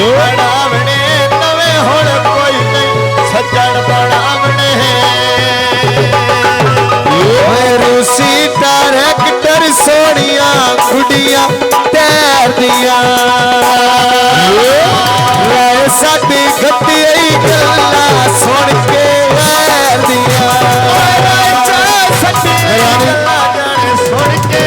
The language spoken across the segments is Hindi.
बनावने नवे हुण कोई नहीं सज्जन बनावने रूसी डायरेक्टर सोनिया गुड़िया तैर दिया साडी गति गल्ला सुन के तैर दिया सुन के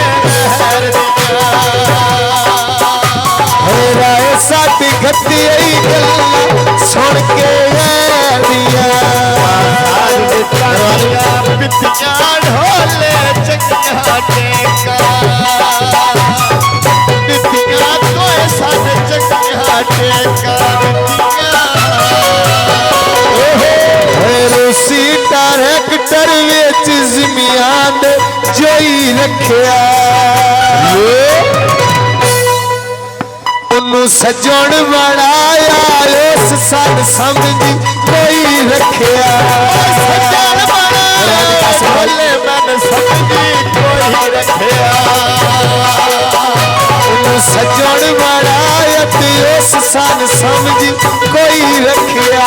साडी गति गल्ला सुन के दिया पितिया ढोले चकिया टेका पितिया तो साथ चकिया टेका रूसी डायरेक्टर विच ज़िमियान जोई रखिया सजन बनाया उस सन समझी कोई रखिया मन समझी कोई रखिया सजन बनाया उस सन समझी कोई रखिया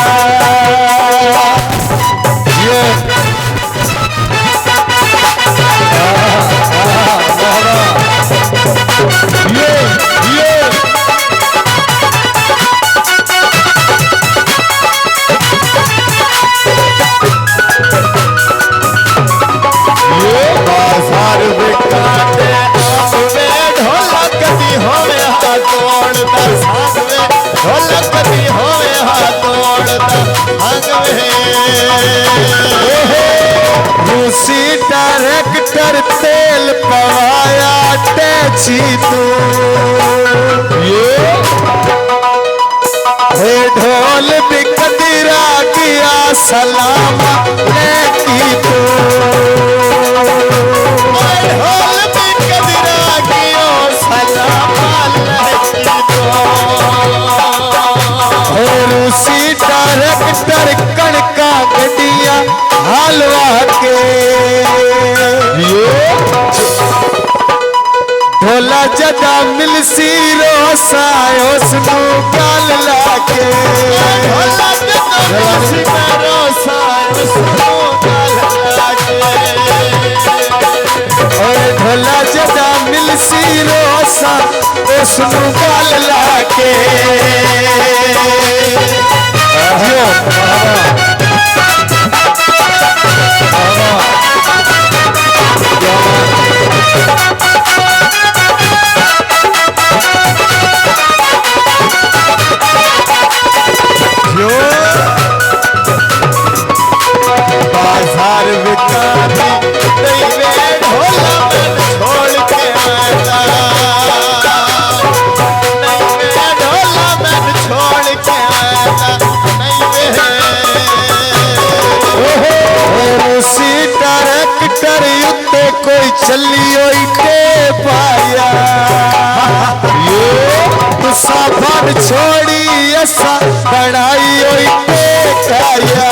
रूसी डायरेक्टर तेल पवाया टैची तू ढोल भी कदीरा किया सलाम की तू ढोल भी कदीरा किया सलाम रूसी डायरेक्टर कणका गड्डिया हलवा के ढोला जदा मिलसी रोसा उसनू गल लाके ढोला जदा मिलसी रोसा उसनू गल लाके ढोला जदा मिलसी रोसा उसनू गल लाके बाजार विकाती नहीं वे ढोला मन छोड़ के आया नहीं वे ढोला मन छोड़ के आया नहीं वे रूसी डायरेक्टर उत्ते कोई चलियो इटे पाया तुसा बन छोड़ी ऐसा बनाई इटे खाया